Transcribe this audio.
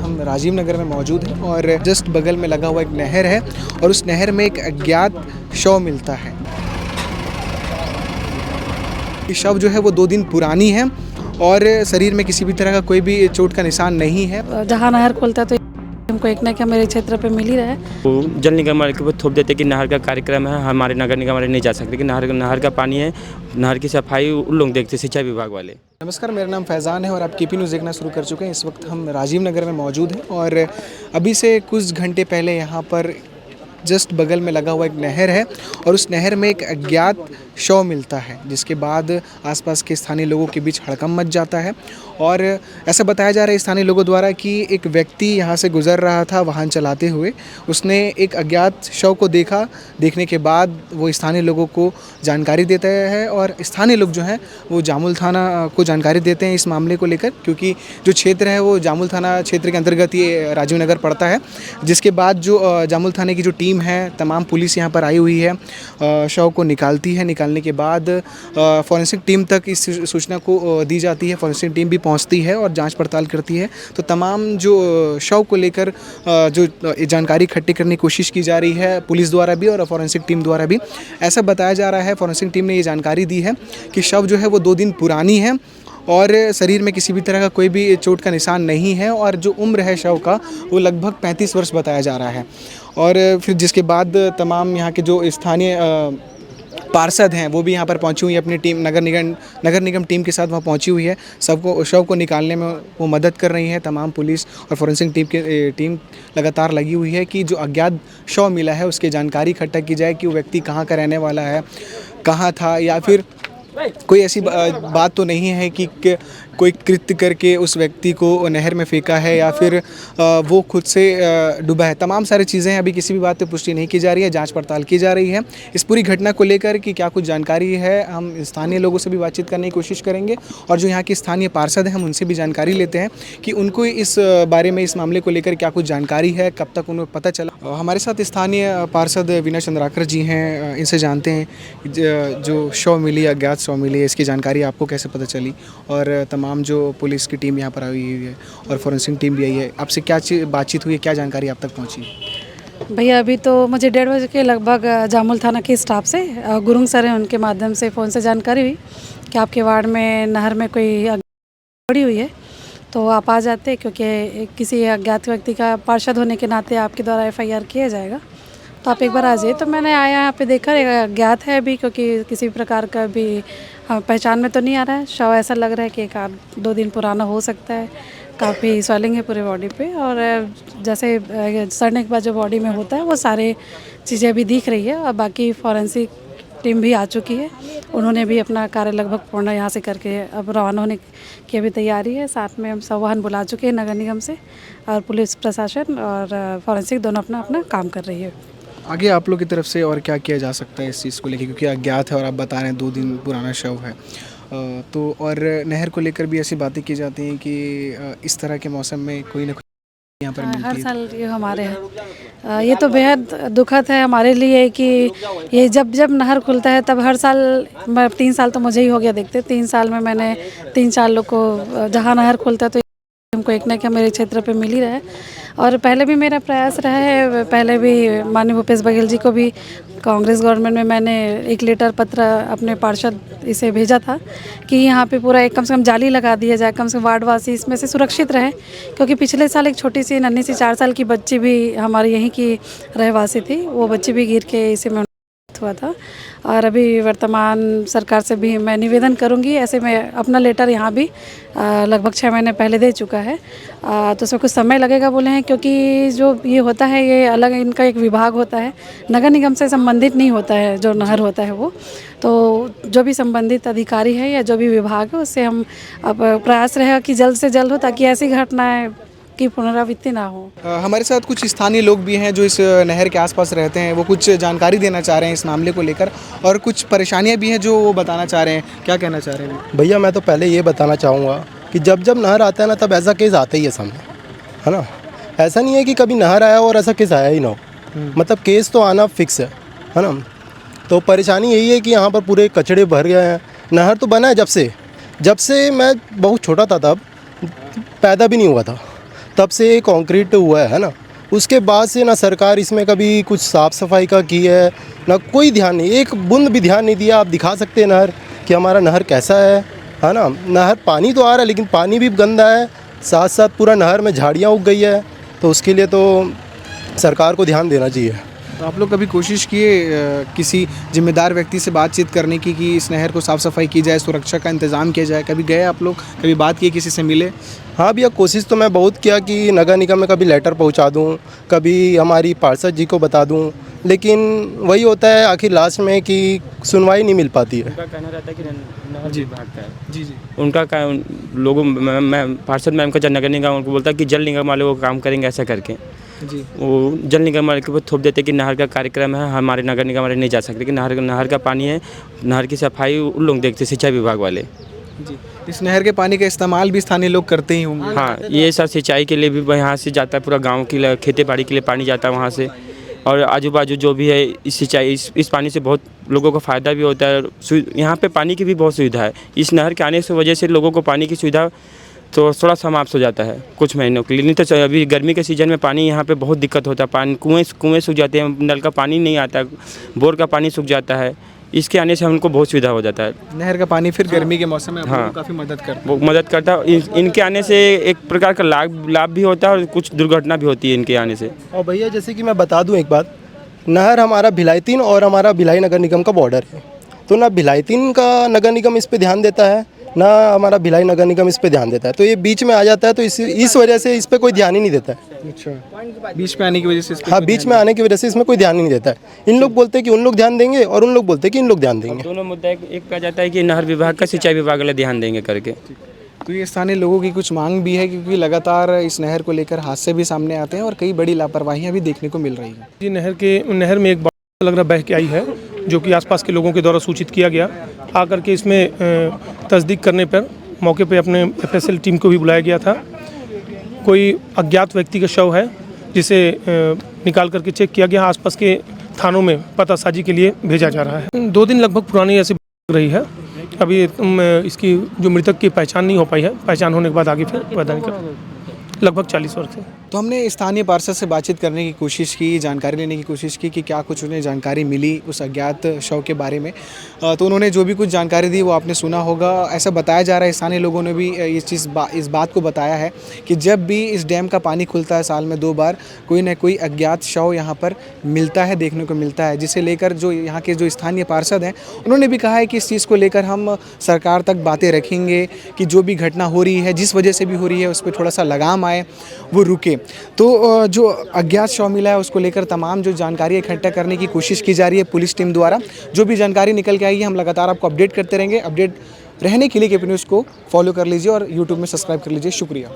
हम राजीव नगर में मौजूद हैं और जस्ट बगल में लगा हुआ एक नहर है और उस नहर में एक अज्ञात शव मिलता है। ये शव जो है वो 2 दिन पुरानी है और शरीर में किसी भी तरह का कोई भी चोट का निशान नहीं है। जहाँ नहर खोलता है तो हमको एक ना क्या मेरे क्षेत्र पे मिल ही रहा है। वो जल निगम वाले को थोप देते कि नहर का कार्यक्रम है, हमारे नगर निगम वाले नहीं जा सकते कि नहर का पानी है, नहर की सफाई उन लोग देखते, सिंचाई विभाग वाले। नमस्कार, मेरा नाम फैज़ान है और आप केपी न्यूज़ देखना शुरू कर चुके हैं। इस वक्त हम राजीव नगर में मौजूद हैं और अभी से कुछ घंटे पहले यहाँ पर जस्ट बगल में लगा हुआ एक नहर है और उस नहर में एक अज्ञात शव मिलता है, जिसके बाद आसपास के स्थानीय लोगों के बीच हड़कंप मच जाता है। और ऐसा बताया जा रहा है स्थानीय लोगों द्वारा कि एक व्यक्ति यहाँ से गुजर रहा था वाहन चलाते हुए, उसने एक अज्ञात शव को देखने के बाद वो स्थानीय लोगों को जानकारी देता है और स्थानीय लोग जो हैं वो जामुल थाना को जानकारी देते हैं इस मामले को लेकर, क्योंकि जो क्षेत्र है वो जामुल थाना क्षेत्र के अंतर्गत ये राजीव नगर पड़ता है। जिसके बाद जो जामुल थाने की जो टीम है, तमाम पुलिस यहाँ पर आई हुई है, शव को निकालती है। निकालने के बाद फॉरेंसिक टीम तक इस सूचना को दी जाती है, फॉरेंसिक टीम भी पहुँचती है और जांच पड़ताल करती है। तो तमाम जो शव को लेकर जो जानकारी इकट्ठी करने की कोशिश की जा रही है पुलिस द्वारा भी और फॉरेंसिक टीम द्वारा भी। ऐसा बताया जा रहा है, फॉरेंसिक टीम ने ये जानकारी दी है कि शव जो है वो 2 दिन पुरानी है और शरीर में किसी भी तरह का कोई भी चोट का निशान नहीं है और जो उम्र है शव का वो लगभग 35 वर्ष बताया जा रहा है। और फिर जिसके बाद तमाम यहाँ के जो स्थानीय पार्षद हैं वो भी यहाँ पर पहुँची हुई है, अपनी टीम नगर निगम टीम के साथ वहाँ पहुँची हुई है। शव को निकालने में वो मदद कर रही है। तमाम पुलिस और फॉरेंसिक टीम लगातार लगी हुई है कि जो अज्ञात शव मिला है उसकी जानकारी इकट्ठा की जाए कि वो व्यक्ति कहाँ का रहने वाला है, कहाँ था, या फिर कोई ऐसी बात तो नहीं है कि कोई कृत्य करके उस व्यक्ति को नहर में फेंका है या फिर वो खुद से डूबा है। तमाम सारी चीज़ें हैं, अभी किसी भी बात पे पुष्टि नहीं की जा रही है, जांच पड़ताल की जा रही है। इस पूरी घटना को लेकर कि क्या कुछ जानकारी है, हम स्थानीय लोगों से भी बातचीत करने की कोशिश करेंगे और जो यहाँ के स्थानीय पार्षद हैं हम उनसे भी जानकारी लेते हैं कि उनको इस बारे में, इस मामले को लेकर क्या कुछ जानकारी है, कब तक उन्हें पता चला। हमारे साथ स्थानीय पार्षद विनय चंद्राकर जी हैं, इनसे जानते हैं जो शव मिली, अज्ञात शव मिली, इसकी जानकारी आपको कैसे पता चली और तमाम जो पुलिस की टीम यहाँ पर आई हुई है और फॉरेंसिक टीम भी आई है, आपसे क्या बातचीत हुई है, क्या जानकारी आप तक पहुँची? भैया अभी तो मुझे 1:30 बजे के लगभग जामुल थाना के स्टाफ से गुरुंग सर हैं, उनके माध्यम से फ़ोन से जानकारी हुई कि आपके वार्ड में नहर में कोई पड़ी हुई है, तो आप आ जाते, क्योंकि किसी अज्ञात व्यक्ति का पार्षद होने के नाते आपके द्वारा FIR किया जाएगा, तो आप एक बार आ जाइए। तो मैंने आया यहाँ पे देखा, अज्ञात है अभी, क्योंकि किसी प्रकार का भी पहचान में तो नहीं आ रहा है। शव ऐसा लग रहा है कि 1-2 दिन पुराना हो सकता है, काफ़ी स्वेलिंग है पूरे बॉडी पे और जैसे सड़ने के बाद जो बॉडी में होता है वो सारे चीज़ें अभी दिख रही है। और बाकी फॉरेंसिक टीम भी आ चुकी है, उन्होंने भी अपना कार्य लगभग पूर्ण यहाँ से करके अब रवाना होने की अभी तैयारी है। साथ में हम सब वाहन बुला चुके हैं नगर निगम से और पुलिस प्रशासन और फॉरेंसिक दोनों अपना अपना काम कर रही है। आगे आप लोग की तरफ से और क्या किया जा सकता है इस चीज़ को लेकर, क्योंकि अज्ञात है और आप बता रहे हैं 2 दिन पुराना शव है, तो और नहर को लेकर भी ऐसी बातें की जाती हैं कि इस तरह के मौसम में कोई ना कोई यहाँ पर मिलती है। हर साल ये हमारे यहाँ ये तो बेहद दुखद है हमारे लिए कि ये जब नहर खुलता है तब हर साल, मैं 3 साल तो मुझे ही हो गया देखते, 3 साल में मैंने 3-4 लोग को, जहाँ नहर खुलता है तो हमको एक ना क्या मेरे क्षेत्र पे मिल ही रहा है। और पहले भी मेरा प्रयास रहा है, पहले भी माननीय भूपेश बघेल जी को भी कांग्रेस गवर्नमेंट में मैंने एक लेटर पत्र अपने पार्षद इसे भेजा था कि यहाँ पे पूरा एक कम से कम जाली लगा दिया जाए, कम से कम वार्डवासी इसमें से सुरक्षित रहे, क्योंकि पिछले साल एक छोटी सी नन्ही सी 4 साल की बच्ची भी हमारी यहीं की रहवासी थी, वो बच्ची भी गिर के इसी में हुआ था। और अभी वर्तमान सरकार से भी मैं निवेदन करूंगी, ऐसे में अपना लेटर यहाँ भी लगभग 6 महीने पहले दे चुका है, तो उसमें कुछ समय लगेगा बोले हैं, क्योंकि जो ये होता है ये अलग इनका एक विभाग होता है, नगर निगम से संबंधित नहीं होता है जो नहर होता है वो, तो जो भी संबंधित अधिकारी है या जो भी विभाग है उससे हम अब प्रयास रहेगा कि जल्द से जल्द हो, ताकि ऐसी घटनाएँ की पुनरावृत्ति ना हो। हमारे साथ कुछ स्थानीय लोग भी हैं जो इस नहर के आसपास रहते हैं, वो कुछ जानकारी देना चाह रहे हैं इस मामले को लेकर और कुछ परेशानियां भी हैं जो वो बताना चाह रहे हैं। क्या कहना चाह रहे हैं भैया? मैं तो पहले ये बताना चाहूँगा कि जब नहर आता है ना तब ऐसा केस आता ही है सामने, है ना। ऐसा नहीं है कि कभी नहर आया और ऐसा केस आया ही ना हो, मतलब केस तो आना फिक्स है ना। तो परेशानी यही है कि यहाँ पर पूरे कचड़े भर गए हैं। नहर तो बना है जब से मैं बहुत छोटा था, तब पैदा भी नहीं हुआ था, तब से ये कंक्रीट हुआ है ना। उसके बाद से ना सरकार इसमें कभी कुछ साफ़ सफाई का की है, ना कोई ध्यान नहीं, एक बूंद भी ध्यान नहीं दिया। आप दिखा सकते हैं नहर कि हमारा नहर कैसा है ना। नहर पानी तो आ रहा है लेकिन पानी भी गंदा है, साथ साथ पूरा नहर में झाड़ियाँ उग गई है। तो उसके लिए तो सरकार को ध्यान देना चाहिए। तो आप लोग कभी कोशिश किए किसी जिम्मेदार व्यक्ति से बातचीत करने की कि इस नहर को साफ़ सफाई की जाए, सुरक्षा का इंतज़ाम किया जाए? कभी गए आप लोग, कभी बात की, किसी से मिले? हाँ भैया, कोशिश तो मैं बहुत किया कि नगर निगम में कभी लेटर पहुंचा दूं, कभी हमारी पार्षद जी को बता दूं, लेकिन वही होता है आखिर लास्ट में कि सुनवाई नहीं मिल पाती है। उनका कहना रहता है कि नहर विभाग का है। जी जी। उनका लोगों मैं पार्षद मैम का नगर निगम उनको बोलता है कि जल निगम वाले वो काम करेंगे ऐसा करके। जी। वो जल निगम वाले के ऊपर थोप देते कि नहर का कार्यक्रम है, हमारे नगर निगम वाले नहीं जा सकते कि नहर का पानी है, नहर की सफाई उन लोग देखते, सिंचाई विभाग वाले। जी। इस नहर के पानी का इस्तेमाल भी स्थानीय लोग करते ही होंगे। हाँ, ये सब सिंचाई के लिए भी यहाँ से जाता है, पूरा गांव की खेती बाड़ी के लिए पानी जाता है वहाँ से। और आजू बाजू जो भी है इस सिंचाई इस पानी से बहुत लोगों को फ़ायदा भी होता है। यहाँ पे पानी की भी बहुत सुविधा है। इस नहर के आने की वजह से लोगों को पानी की सुविधा तो थोड़ा समाप्त हो जाता है कुछ महीनों के लिए। नहीं तो अभी गर्मी के सीज़न में पानी यहाँ पे बहुत दिक्कत होता है। पानी कुएँ सूख जाते हैं, नल का पानी नहीं आता, बोर का पानी सूख जाता है। इसके आने से हमको बहुत सुविधा हो जाता है। नहर का पानी फिर गर्मी के मौसम में आप लोगों को काफ़ी मदद करता है। इनके आने से एक प्रकार का लाभ भी होता है और कुछ दुर्घटना भी होती है इनके आने से। और भैया जैसे कि मैं बता दूं एक बात, नहर हमारा भिलाई 3 और हमारा भिलाई नगर निगम का बॉर्डर है। तो ना भिलाई 3 का नगर निगम इस पे ध्यान देता है, ना हमारा भिलाई नगर निगम इस पे ध्यान देता है। तो ये बीच में आ जाता है, तो इस वजह से इस पे कोई ध्यान ही नहीं देता है। अच्छा, बीच में आने की वजह से हाँ, बीच में आने की वजह से इसमें कोई ध्यान ही नहीं देता है। इन लोग बोलते हैं कि उन लोग ध्यान देंगे और उन लोग बोलते हैं कि इन लोग ध्यान देंगे। दोनों मुद्दा एक कहा जाता है कि नहर विभाग का सिंचाई विभाग वाले ध्यान देंगे करके। तो ये स्थानीय लोगों की कुछ मांग भी है क्योंकि लगातार इस नहर को लेकर हादसे भी सामने आते हैं और कई बड़ी लापरवाहियां भी देखने को मिल रही हैं। जी, नहर में एक बाढ़ लग रहा बह के आई है, जो कि आसपास के लोगों के द्वारा सूचित किया गया। आकर के इसमें तस्दीक करने पर मौके पे अपने एफएसएल टीम को भी बुलाया गया था। कोई अज्ञात व्यक्ति का शव है जिसे निकाल करके चेक किया गया। आसपास के थानों में पतासाजी के लिए भेजा जा रहा है। 2 दिन लगभग पुरानी ऐसी लग रही है। अभी इसकी जो मृतक की पहचान नहीं हो पाई है। पहचान होने के बाद आगे फिर पता नहीं कर लगभग 40 वर्ष थे। तो हमने स्थानीय पार्षद से बातचीत करने की कोशिश की, जानकारी लेने की कोशिश की कि क्या कुछ उन्हें जानकारी मिली उस अज्ञात शव के बारे में। तो उन्होंने जो भी कुछ जानकारी दी वो आपने सुना होगा। ऐसा बताया जा रहा है, स्थानीय लोगों ने भी इस बात को बताया है कि जब भी इस डैम का पानी खुलता है साल में 2 बार, कोई न कोई अज्ञात शव यहाँ पर मिलता है, देखने को मिलता है। जिसे लेकर जो यहाँ के जो स्थानीय पार्षद हैं उन्होंने भी कहा है कि इस चीज़ को लेकर हम सरकार तक बातें रखेंगे कि जो भी घटना हो रही है, जिस वजह से भी हो रही है, उस पर थोड़ा सा लगाम आए, वो रुके। तो जो अज्ञात शव मिला है उसको लेकर तमाम जो जानकारी इकट्ठा करने की कोशिश की जा रही है पुलिस टीम द्वारा। जो भी जानकारी निकल के आई है हम लगातार आपको अपडेट करते रहेंगे। अपडेट रहने के लिए केपी न्यूज़ को फॉलो कर लीजिए और यूट्यूब में सब्सक्राइब कर लीजिए। शुक्रिया।